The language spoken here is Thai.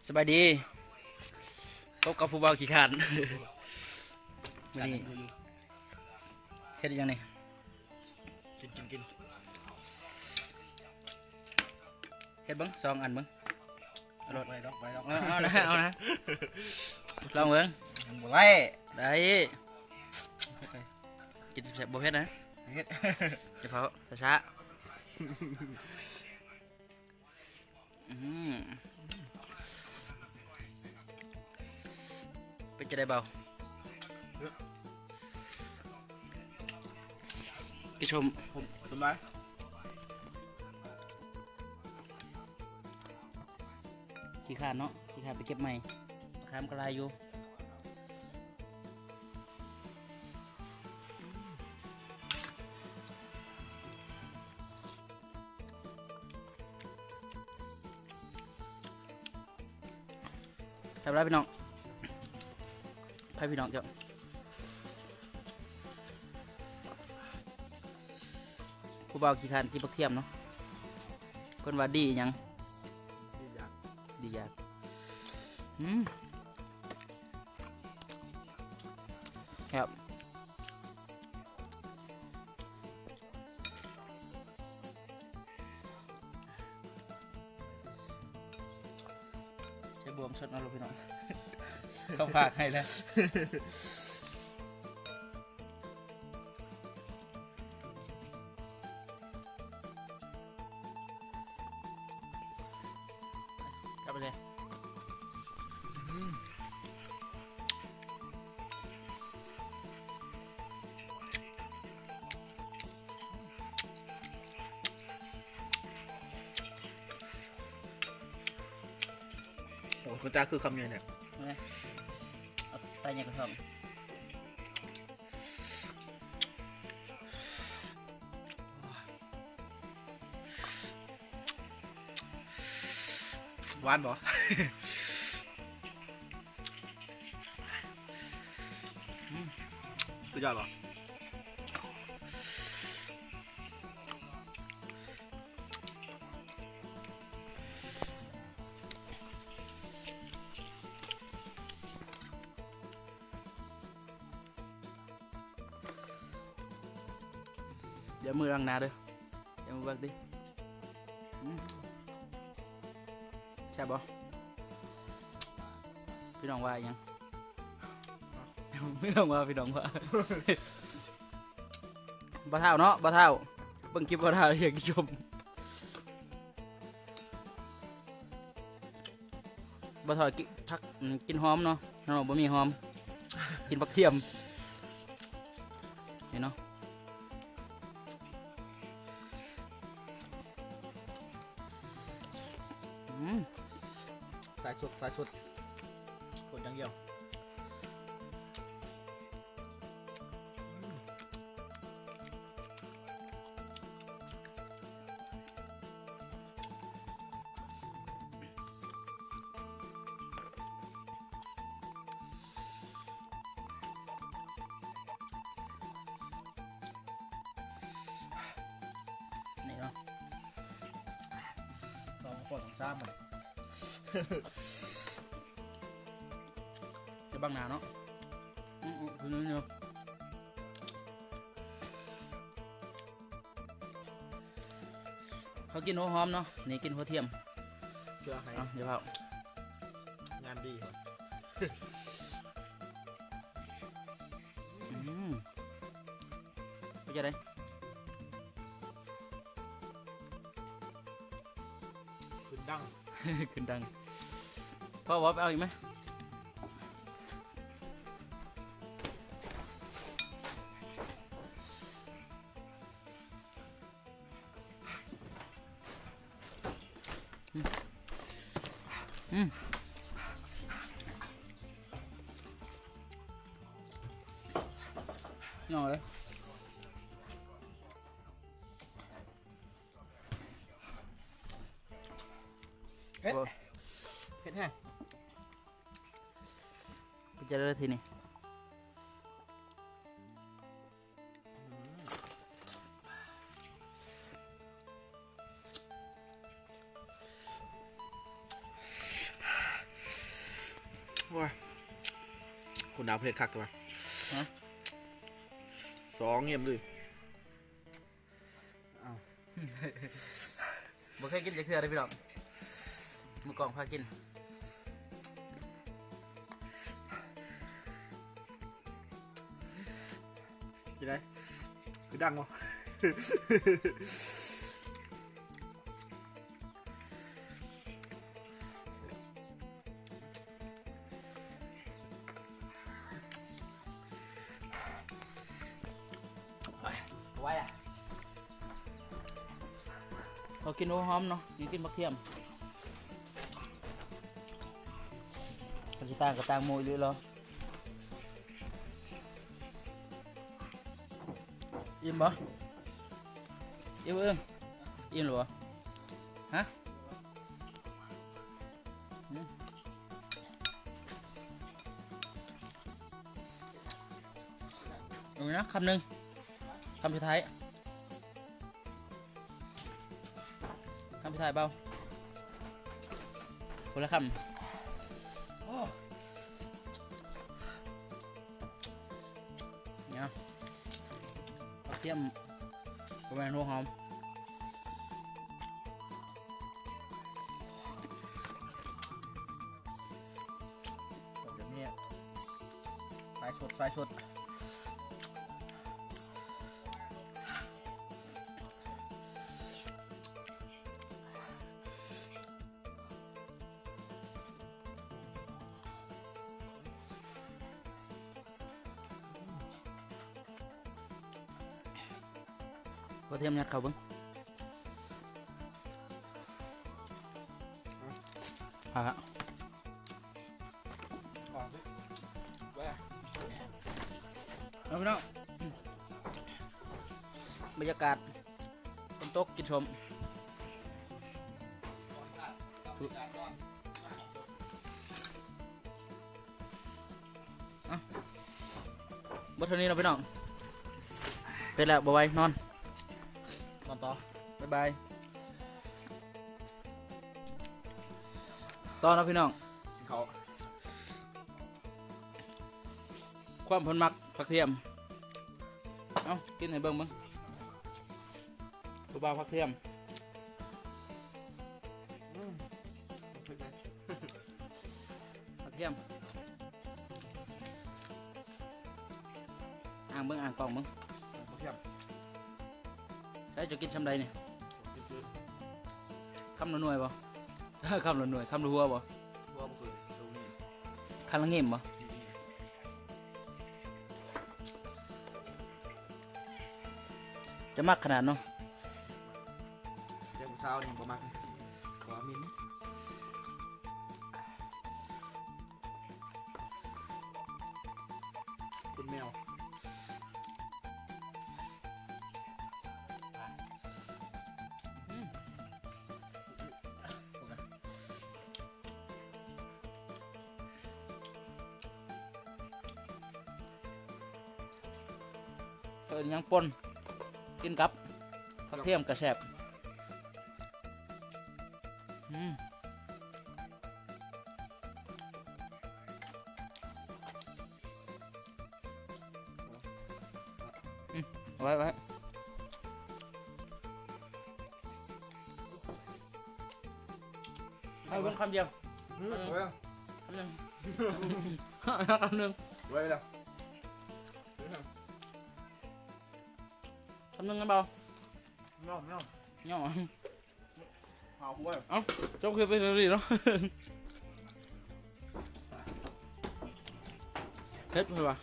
สบายดีพบกับผู้บ่าวขี้ขาดมื้อนี้เฮ็ดยังไงกินเฮ็ดเบิ่ง2 อันเบิ่งเอารถ ไปดอกเอานะลองเบิ่ง บ่ไล่ ได้กินแซ่บบ่เผ็ดนะ เฮ็ด จะเผาช้าๆเป็นจะได้เบาพี่ชม ผมต้นไม้ ขี้ขาดเนาะขี้ขาดไปเก็บใหม่ราคามันก็ลายอยู่ทำไรพี่น้องไปพี่น้องเจ้าผู้บ่าวขี้ขานกินปักเทียมเนาะคนว่าดียังดีอยากครับใช้บวมสดนะลูกพี่น้อง เข้าปากให้แล้วกลับไปเลยโอ้คุณตาคือคำยังไงเนี่ยเอาใต้เนี่ยกระสอบหวานบ่สุดยอดบ่เดี๋ยวมือล้างหน้าเด้อเดี๋ยวมือเบิกดิใช่ปะพี่น้องว่ายังพี่น้องว่าพี่น้องว่าบ่เท่าเนาะบ่เท่าเบิ่งคลิปบ่เท่าอยากชมบ่เท่ากินหอมเนาะน้องบ่มีหอมกินผักเทียมนี่เนาะสายสุดคนอย่างเดียวนี่เนาะ2 3มันจะบังหนาเนาะคือนี่เนาะเขากินหัวหอมเนาะนี่กินหัวเทียม เพื่อให้ เอาเดี๋ยวเผาง านดีครับ ไปจะได้ ขึ้นดัง ขึ้นดังพ่อบอกไปเอาอีกไหมน้องเลยเผ็ดแห้ง ไปเจอเลยทีนี้ ว้าคุณดาวเพชรคักตัว ฮะ 2เงียบเลย บ่เคยกินจะเทื่อได้พี่ดอกมือกล่องพากิน จะได้คือดังวะ ไว้อะเรากินหัวหอมเนาะกินบักเทียมกันสิต่างกับต่างหมูอยู่เหรออิ่มบ่อิ่มเอิ้งอิ่มหรือบ่ฮะเอาไงนะคำหนึ่งคำสุดท้ายคำสุดท้ายเบาคนละคำโอ้เนี่ยเอาเทียมประมาณหัวหอมเดี๋ยวนี้สายสดก็เทียมยัดเข้าเบิ้งฮะเอาพี่น้องบรรยากาศฝนตกกินชมบัดเท่านี้เราพี่น้องเป็นแล้วบ่ไหวนอนต่อบ๊ายบายตอนนะพี่น้อง เขา ความเพิ่นมักผักเทียมเอ้ากินให้เบิ่งผู้บ่าวผักเทียมผักเทียมอ่างเบิ่งอ่างกล่องเบิ่ง เทียม ได้จะกินชำใดเนี่ยคำละหน่วยบ่ คำละหน่วยคำละหัวบ่ ว่ามันคือตรงนี้ คำละเงี่ยมบ่จะมักขนาดเนาะ เดี๋ยวเช้านี่ประมาณกว่ามิลคุณแมวยังปนกินกับผักเทียมกระแสบไว้ให้เบิ่งคำเดียวคำหนึ่งคำหนึ่ง ไว้แล้ว คำหนึ่งกันเปล่า ไม่เอา เนาะ หาหัว เอ้าจบคือไปเลยเนาะเฮ็ดเพื่อวะ